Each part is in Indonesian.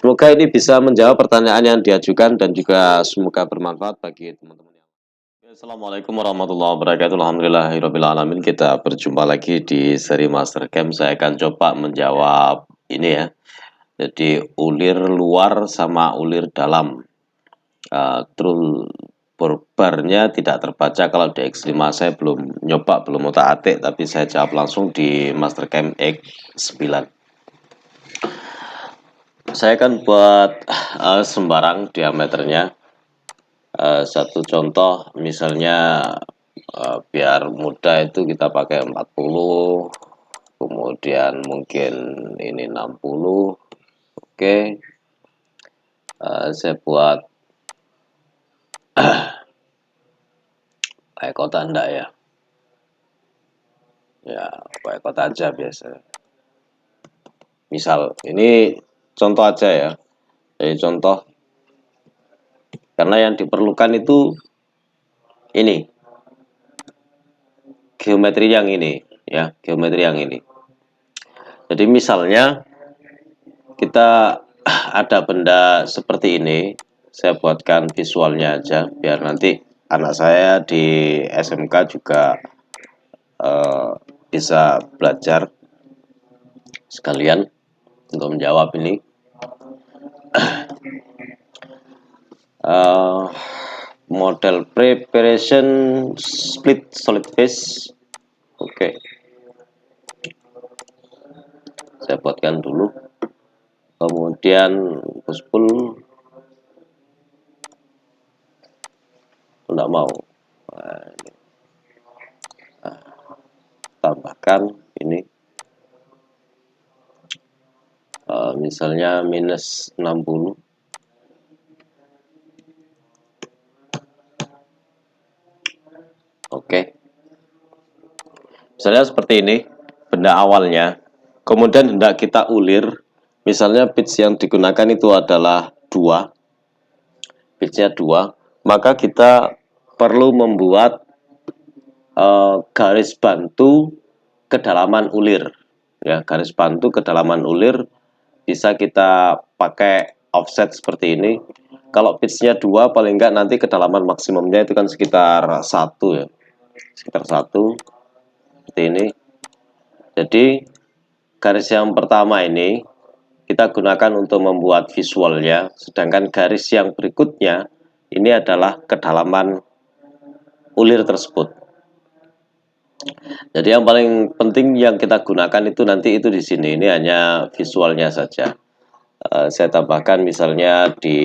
Semoga ini bisa menjawab pertanyaan yang diajukan dan juga semoga bermanfaat bagi teman-teman. Assalamualaikum warahmatullahi wabarakatuh. Alhamdulillahirrahmanirrahim. Kita berjumpa lagi di seri Master Game. Saya akan coba menjawab ini ya. Jadi ulir luar sama ulir dalam. True barnya tidak terbaca kalau di X5 saya belum nyoba, belum otak-atik, tapi saya jawab langsung di Master Game X9. Saya akan buat sembarang diameternya. Satu contoh misalnya biar mudah itu kita pakai 40, kemudian mungkin ini 60. Oke. Saya buat pakai kota enggak ya? Ya, pakai kota aja biasa. Misal ini contoh aja ya. Jadi contoh, karena yang diperlukan itu ini geometri yang ini ya, geometri yang ini. Jadi misalnya kita ada benda seperti ini, saya buatkan visualnya aja biar nanti anak saya di SMK juga bisa belajar sekalian untuk menjawab ini. Model preparation split solid phase. Oke. Saya buatkan dulu. Kemudian push-pull tidak mau. Tambahkan ini. Misalnya minus 60. Oke. Misalnya seperti ini, benda awalnya. Kemudian hendak kita ulir, misalnya pitch yang digunakan itu adalah 2. Pitchnya 2, maka kita perlu membuat garis bantu kedalaman ulir. Ya, garis bantu kedalaman ulir bisa kita pakai offset seperti ini. Kalau pitchnya 2, paling enggak nanti kedalaman maksimumnya itu kan sekitar 1 ya. Sekitar 1 seperti ini. Jadi garis yang pertama ini kita gunakan untuk membuat visualnya, sedangkan garis yang berikutnya ini adalah kedalaman ulir tersebut. Jadi yang paling penting yang kita gunakan itu nanti itu di sini, ini hanya visualnya saja. Saya tambahkan misalnya di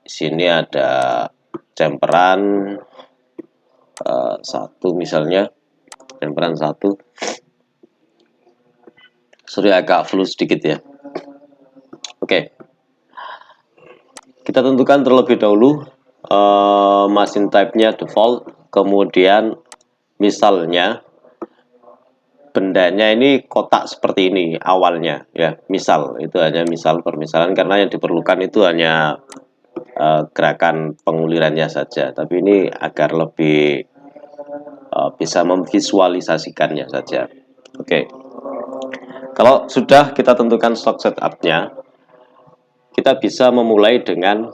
sini ada jemperan 1 misalnya, jemperan 1. Sorry agak flu sedikit ya. Oke. Kita tentukan terlebih dahulu machine type-nya default, kemudian misalnya bendanya ini kotak seperti ini awalnya ya, misal itu hanya misal permisalan karena yang diperlukan itu hanya gerakan pengulirannya saja, tapi ini agar lebih bisa memvisualisasikannya saja. Oke. Kalau sudah kita tentukan stock setupnya, kita bisa memulai dengan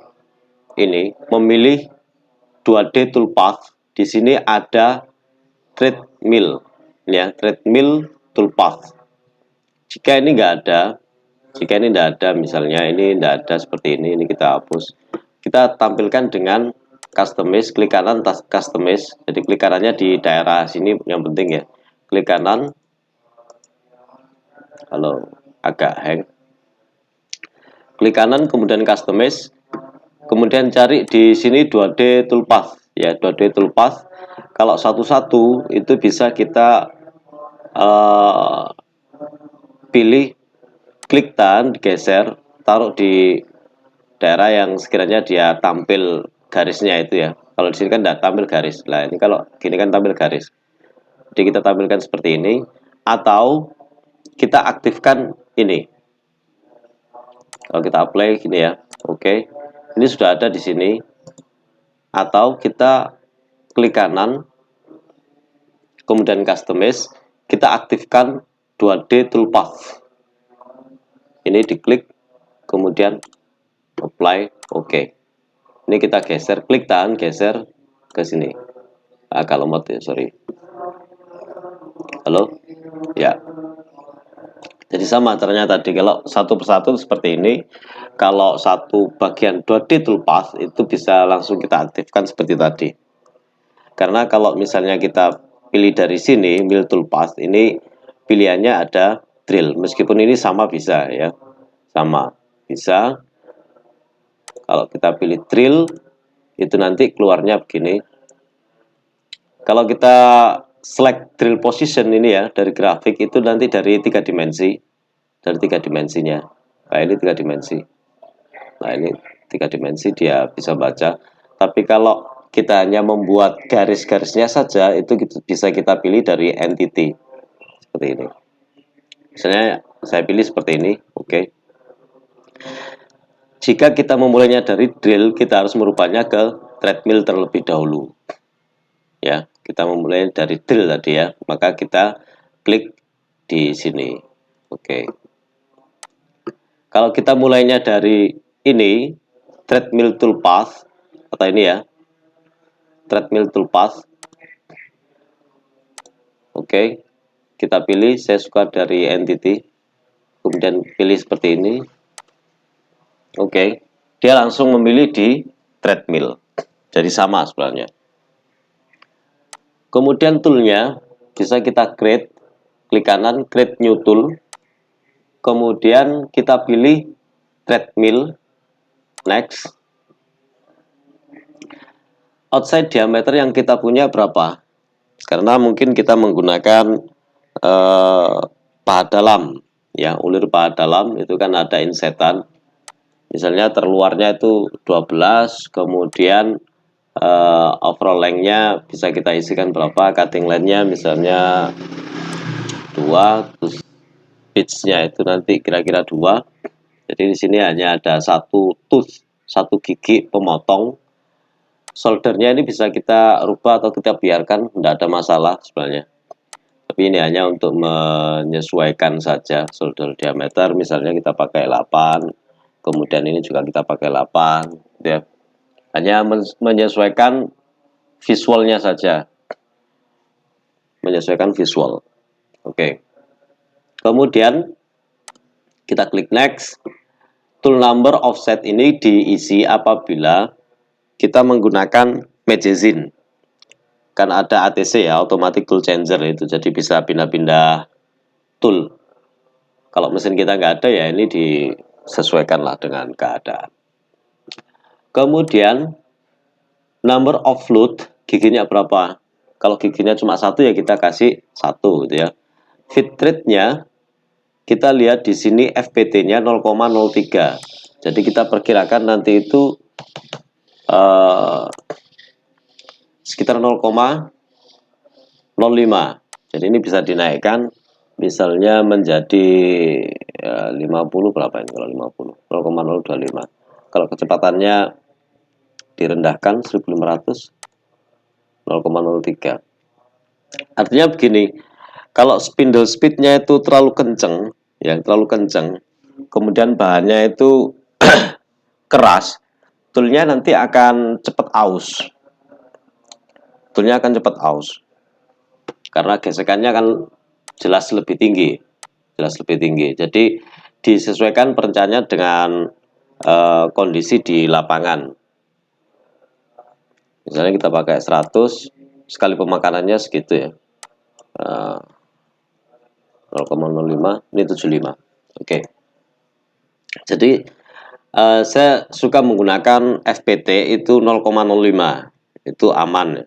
ini, memilih 2D toolpath. Di sini ada treadmill ya, treadmill toolpath. Jika ini tidak ada misalnya ini tidak ada seperti ini kita hapus. Kita tampilkan dengan customize, klik kanan customize. Jadi klik kanannya di daerah sini yang penting ya. Klik kanan. Halo, agak hang. Klik kanan kemudian customize. Kemudian cari di sini 2D toolpath ya, 2D toolpath. Kalau satu-satu itu bisa kita pilih, klik dan geser, taruh di daerah yang sekiranya dia tampil garisnya itu ya. Kalau di sini kan tidak tampil garis. Nah, ini kalau gini kan tampil garis. Jadi kita tampilkan seperti ini, atau kita aktifkan ini. Kalau kita apply gini ya. Oke. Ini sudah ada di sini. Atau kita klik kanan kemudian customize, kita aktifkan 2D toolpath. Ini diklik, kemudian apply, oke. Ini kita geser, klik tahan, geser ke sini. Agak lemot ya, sorry. Halo, ya. Jadi sama caranya tadi, kalau satu persatu seperti ini. Kalau satu bagian 2D toolpath itu bisa langsung kita aktifkan seperti tadi. Karena kalau misalnya kita pilih dari sini, mill toolpath, ini pilihannya ada drill. Meskipun ini sama bisa ya, sama bisa. Kalau kita pilih drill, itu nanti keluarnya begini. Kalau kita select drill position ini ya, dari grafik itu nanti dari 3 dimensi. Dari 3 dimensinya. Nah ini 3 dimensi. Nah ini 3 dimensi dia bisa baca. Tapi kalau kita hanya membuat garis-garisnya saja, itu bisa kita pilih dari entity. Seperti ini. Misalnya saya pilih seperti ini, oke. Jika kita memulainya dari drill, kita harus merubahnya ke treadmill terlebih dahulu. Ya, kita memulai dari drill tadi ya, maka kita klik di sini. Oke. Kalau kita mulainya dari ini, treadmill toolpath atau ini ya, treadmill toolpath. Oke. Kita pilih, saya suka dari entity. Kemudian pilih seperti ini. Oke. Dia langsung memilih di treadmill. Jadi sama sebenarnya. Kemudian toolnya bisa kita create, klik kanan, create new tool. Kemudian kita pilih treadmill, next. Outside diameter yang kita punya berapa? Karena mungkin kita menggunakan paha dalam, ya, ulir paha dalam itu kan ada insetan. Misalnya terluarnya itu 12, kemudian overall length-nya bisa kita isikan berapa, cutting length-nya misalnya 2, terus pitch-nya itu nanti kira-kira 2. Jadi di sini hanya ada satu tooth, satu gigi pemotong. Soldernya ini bisa kita rubah atau kita biarkan, tidak ada masalah sebenarnya. Tapi ini hanya untuk menyesuaikan saja solder diameter, misalnya kita pakai 8, kemudian ini juga kita pakai 8, ya. Hanya menyesuaikan visualnya saja, menyesuaikan visual. Oke. Kemudian kita klik next. Tool number offset ini diisi apabila kita menggunakan magazine. Kan ada ATC ya, automatic tool changer itu, jadi bisa pindah-pindah tool. Kalau mesin kita nggak ada ya ini disesuaikanlah dengan keadaan. Kemudian number of load, giginya berapa? Kalau giginya cuma 1 ya kita kasih 1 gitu ya. Feed rate-nya kita lihat di sini FPT-nya 0,03. Jadi kita perkirakan nanti itu sekitar 0,05. Jadi ini bisa dinaikkan misalnya menjadi 50 berapa ini kalau 50? 0,025. Kalau kecepatannya direndahkan 1500, 0,03. Artinya begini, kalau spindle speed-nya itu terlalu kenceng, ya terlalu kenceng, kemudian bahannya itu keras, toolnya nanti akan cepat aus. Toolnya akan cepat aus. Karena gesekannya kan jelas lebih tinggi. Jelas lebih tinggi. Jadi disesuaikan perencanaannya dengan kondisi di lapangan. Misalnya kita pakai 100, sekali pemakanannya segitu ya. 0,05, ini 75. Oke. Jadi saya suka menggunakan FPT itu 0,05. Itu aman.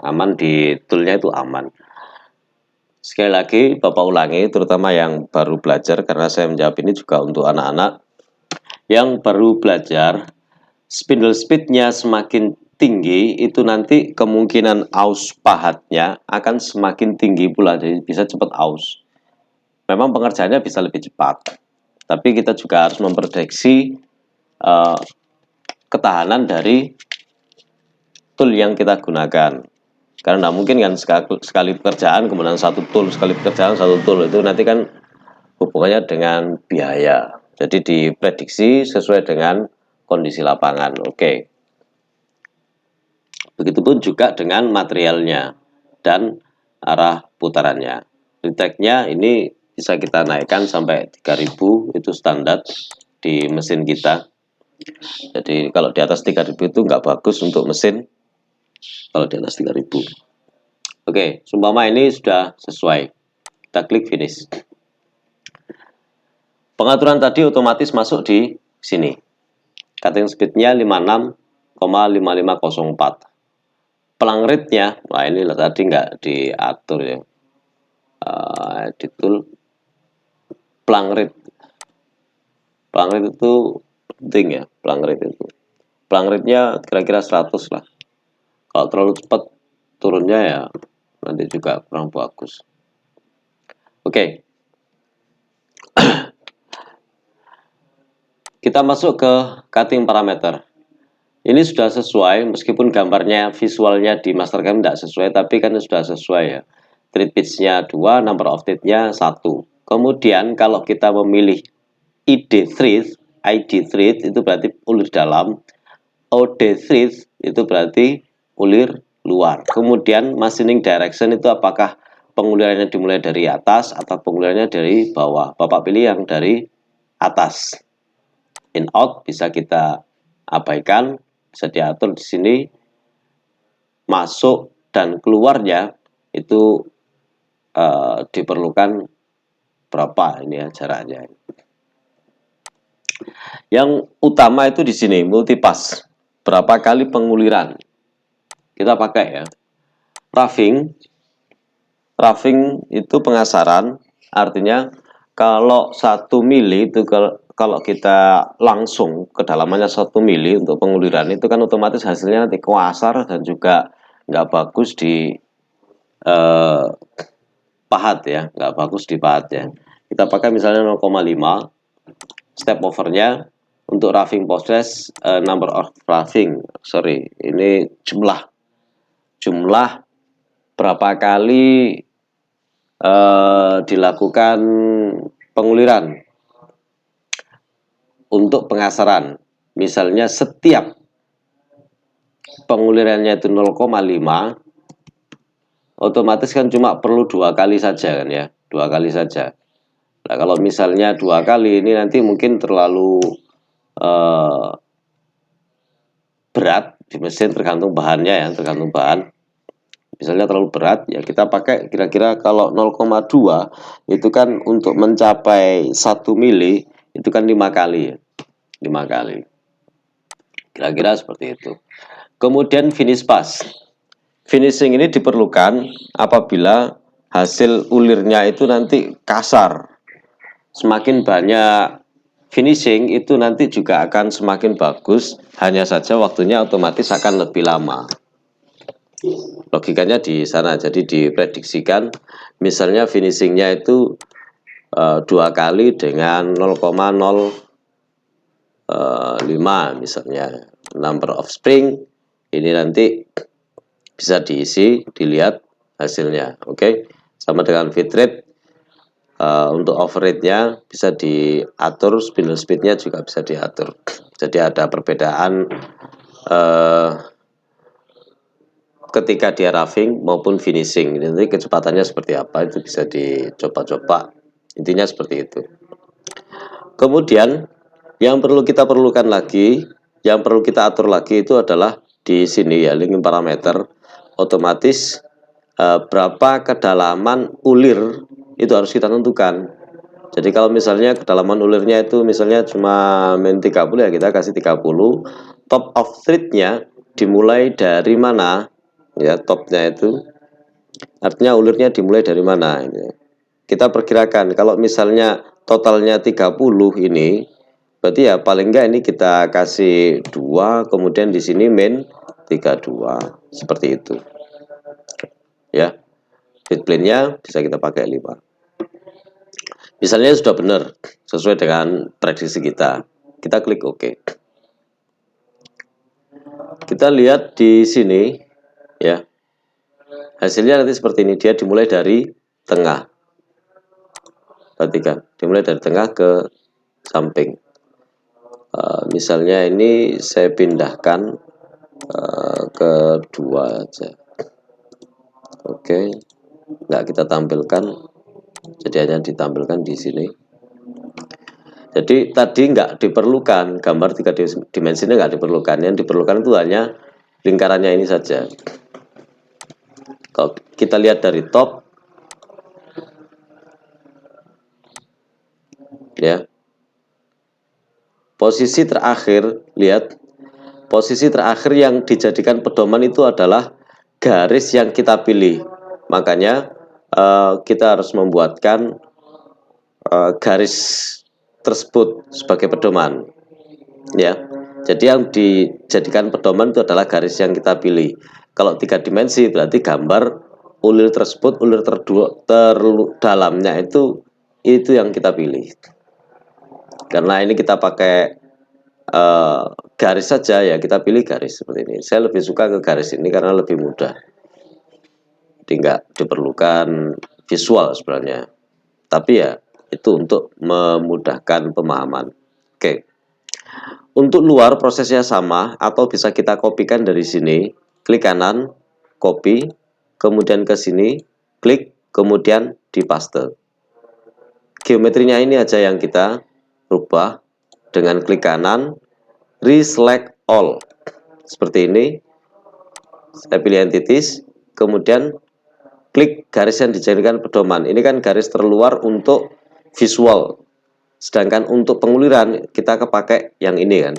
Aman di toolnya itu aman. Sekali lagi Bapak ulangi, terutama yang baru belajar, karena saya menjawab ini juga untuk anak-anak yang baru belajar. Spindle speed-nya semakin tinggi, itu nanti kemungkinan aus pahatnya akan semakin tinggi pula, jadi bisa cepat aus. Memang pengerjaannya bisa lebih cepat, tapi kita juga harus memprediksi ketahanan dari tool yang kita gunakan. Karena mungkin kan sekali pekerjaan, kemudian satu tool, sekali pekerjaan satu tool, itu nanti kan hubungannya dengan biaya. Jadi diprediksi sesuai dengan kondisi lapangan. Oke. Begitupun juga dengan materialnya dan arah putarannya. Retake-nya ini bisa kita naikkan sampai 3000, itu standar di mesin kita. Jadi kalau di atas 3000 itu nggak bagus untuk mesin, kalau di atas 3000. Oke, seumpama ini sudah sesuai, kita klik finish. Pengaturan tadi otomatis masuk di sini. Cutting speed-nya 56,5504. Pelang rate-nya, nah ini tadi nggak diatur ya. Edit tool, pelang rate. Pelang rate itu penting ya, pelang rate itu. Pelang rate-nya kira-kira 100 lah. Kalau terlalu cepat turunnya ya nanti juga kurang bagus. Oke. Kita masuk ke cutting parameter. Ini sudah sesuai, meskipun gambarnya visualnya di Mastercam tidak sesuai, tapi kan sudah sesuai ya. Thread pitch-nya 2, number of thread-nya 1. Kemudian kalau kita memilih ID thread itu berarti ulir dalam, OD thread itu berarti ulir luar. Kemudian machining direction itu apakah pengulirannya dimulai dari atas atau pengulirannya dari bawah. Bapak pilih yang dari atas. In out bisa kita abaikan, bisa diatur di sini. Masuk dan keluarnya itu diperlukan berapa ini ya jaraknya. Yang utama itu di sini multipass. Berapa kali penguliran kita pakai ya. Roughing itu pengasaran, artinya kalau 1 mili itu kalau kita langsung kedalamannya 1 mili untuk penguliran itu kan otomatis hasilnya nanti kuasar dan juga nggak bagus di pahat ya, nggak bagus di pahat ya. Kita pakai misalnya 0,5 step overnya untuk roughing process, number of roughing, ini jumlah berapa kali dilakukan penguliran untuk pengasaran. Misalnya setiap pengulirannya itu 0,5, otomatis kan cuma perlu 2 kali saja kan ya, 2 kali saja. Nah, kalau misalnya 2 kali ini nanti mungkin terlalu berat di mesin, tergantung bahannya ya, tergantung bahan. Misalnya terlalu berat ya kita pakai kira-kira kalau 0,2 itu kan untuk mencapai 1 mili itu kan 5 kali ya, 5 kali. Kira-kira seperti itu. Kemudian finish pass. Finishing ini diperlukan apabila hasil ulirnya itu nanti kasar. Semakin banyak finishing itu nanti juga akan semakin bagus, hanya saja waktunya otomatis akan lebih lama. Logikanya di sana, jadi diprediksikan misalnya finishingnya itu 2 kali dengan 0,05 misalnya. Number of spring ini nanti bisa diisi, dilihat hasilnya. Oke. Sama dengan feed rate, untuk overrate-nya bisa diatur, spindle speed-nya juga bisa diatur. Jadi ada perbedaan ketika dia roughing maupun finishing. Nanti kecepatannya seperti apa itu bisa dicoba-coba. Intinya seperti itu. Kemudian yang perlu kita perlukan lagi, yang perlu kita atur lagi itu adalah di sini ya, linking parameter. Otomatis berapa kedalaman ulir itu harus kita tentukan. Jadi kalau misalnya kedalaman ulirnya itu misalnya cuma min 30 ya kita kasih 30. Top of thread-nya dimulai dari mana? Ya, topnya itu artinya ulirnya dimulai dari mana ini. Kita perkirakan kalau misalnya totalnya 30 ini, berarti ya paling enggak ini kita kasih 2, kemudian di sini min 32 seperti itu. Ya. Feed plane-nya bisa kita pakai 5. Misalnya sudah benar sesuai dengan prediksi kita. Kita klik OK. Kita lihat di sini ya. Hasilnya nanti seperti ini, dia dimulai dari tengah. Perhatikan, dimulai dari tengah ke samping. Misalnya ini saya pindahkan ke 2 aja. Oke, nggak kita tampilkan, jadi hanya ditampilkan di sini. Jadi tadi nggak diperlukan gambar 3 dimensinya, nggak diperlukan. Yang diperlukan itu hanya lingkarannya ini saja. Kalau kita lihat dari top, ya, posisi terakhir, lihat, posisi terakhir yang dijadikan pedoman itu adalah garis yang kita pilih. Makanya kita harus membuatkan garis tersebut sebagai pedoman, ya. Jadi yang dijadikan pedoman itu adalah garis yang kita pilih. Kalau 3 dimensi berarti gambar ulir tersebut, ulir terdalamnya itu yang kita pilih. Karena ini kita pakai garis saja, ya kita pilih garis seperti ini. Saya lebih suka ke garis ini karena lebih mudah. Jadi nggak diperlukan visual sebenarnya. Tapi ya itu untuk memudahkan pemahaman. Oke. Untuk luar prosesnya sama atau bisa kita kopikan dari sini, klik kanan, copy, kemudian ke sini, klik, kemudian di paste. Geometrinya ini aja yang kita rubah dengan klik kanan, reselect all. Seperti ini. Saya pilih entities, kemudian klik garis yang dijadikan pedoman. Ini kan garis terluar untuk visual. Sedangkan untuk penguliran kita kepakai yang ini kan,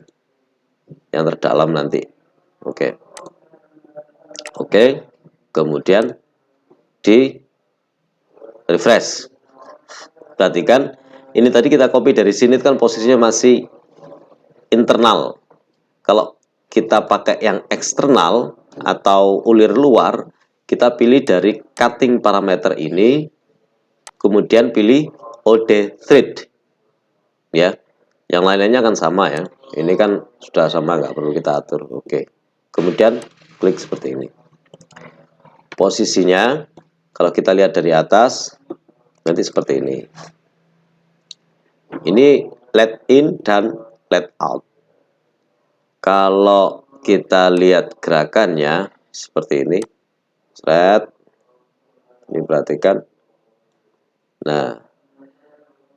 yang terdalam nanti. Oke. Oke. Kemudian di refresh. Perhatikan, ini tadi kita copy dari sini kan posisinya masih internal. Kalau kita pakai yang eksternal atau ulir luar, kita pilih dari cutting parameter ini, kemudian pilih OD thread. Ya, yang lainnya kan sama ya. Ini kan sudah sama, nggak perlu kita atur. Oke. Kemudian klik seperti ini. Posisinya kalau kita lihat dari atas nanti seperti ini. Ini let in dan let out. Kalau kita lihat gerakannya seperti ini. Ini perhatikan. Nah,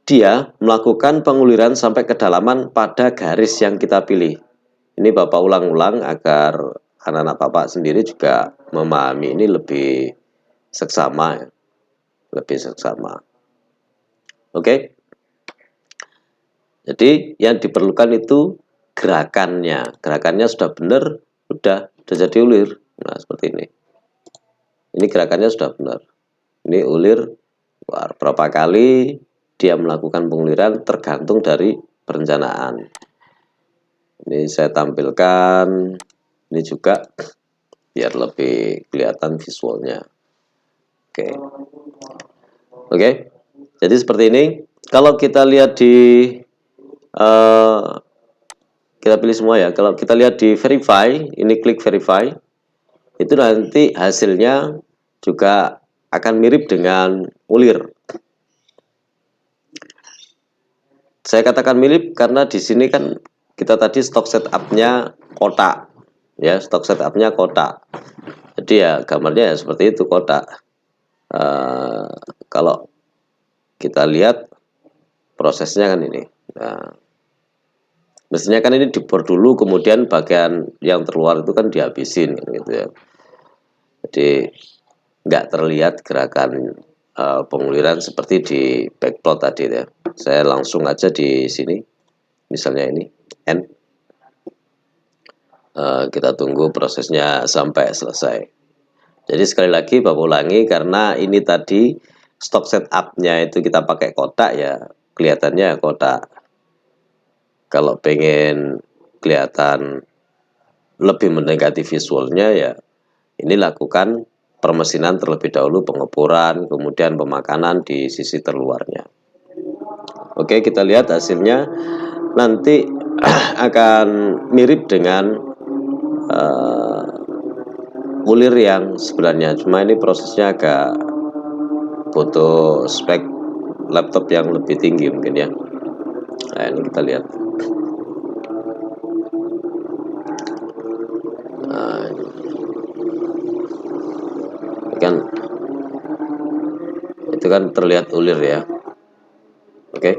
dia melakukan penguliran sampai kedalaman pada garis yang kita pilih. Ini Bapak ulang-ulang agar anak-anak Bapak sendiri juga memahami ini lebih seksama, ya. Lebih seksama. Oke. Jadi yang diperlukan itu gerakannya. Gerakannya sudah benar, sudah jadi ulir. Nah, seperti ini. Ini gerakannya sudah benar. Ini ulir berapa kali dia melakukan penguliran tergantung dari perencanaan. Ini saya tampilkan, ini juga biar lebih kelihatan visualnya. Oke. Jadi seperti ini. Kalau kita lihat di kita pilih semua ya. Kalau kita lihat di verify, ini klik verify, itu nanti hasilnya juga akan mirip dengan ulir. Saya katakan mirip karena di sini kan kita tadi stok setup-nya kotak, ya, stok setup-nya kotak. Jadi ya gambarnya ya seperti itu, kotak. Kalau kita lihat prosesnya kan ini. Nah, mestinya kan ini dibor dulu, kemudian bagian yang terluar itu kan dihabisin, gitu ya. Jadi nggak terlihat gerakan penguliran seperti di backplot tadi ya. Saya langsung aja di sini, misalnya ini N. Kita tunggu prosesnya sampai selesai. Jadi sekali lagi Bapak ulangi, karena ini tadi stok setup-nya itu kita pakai kotak ya, kelihatannya kotak. Kalau pengen kelihatan lebih mendekati visualnya ya, ini lakukan permesinan terlebih dahulu, pengepuran, kemudian pemakanan di sisi terluarnya. Oke, kita lihat hasilnya nanti akan mirip dengan ulir yang sebenarnya, cuma ini prosesnya agak butuh spek laptop yang lebih tinggi mungkin ya. Nah, ini kita lihat. Nah, ini kan itu kan terlihat ulir ya. Oke,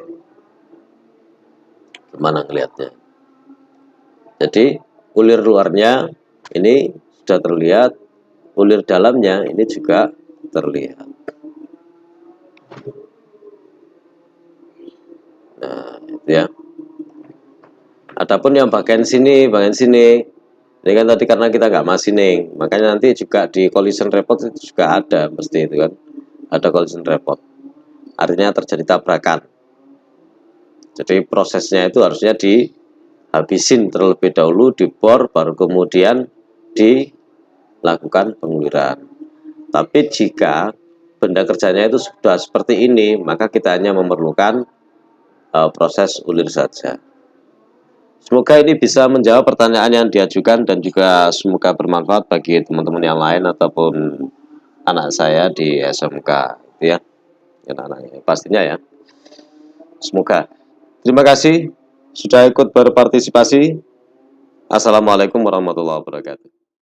gimana ngelihatnya? Jadi ulir luarnya ini sudah terlihat, ulir dalamnya ini juga terlihat. Nah, itu ya. Adapun yang bagian sini, ini kan tadi karena kita nggak machining, makanya nanti juga di collision report itu juga ada, mesti itu kan, ada collision report. Artinya terjadi tabrakan. Jadi prosesnya itu harusnya dihabisin terlebih dahulu, dibor, baru kemudian dilakukan penguliran. Tapi jika benda kerjanya itu sudah seperti ini, maka kita hanya memerlukan proses ulir saja. Semoga ini bisa menjawab pertanyaan yang diajukan dan juga semoga bermanfaat bagi teman-teman yang lain ataupun anak saya di SMK, ya, anak-anaknya pastinya ya. Semoga. Terima kasih sudah ikut berpartisipasi. Assalamualaikum warahmatullahi wabarakatuh.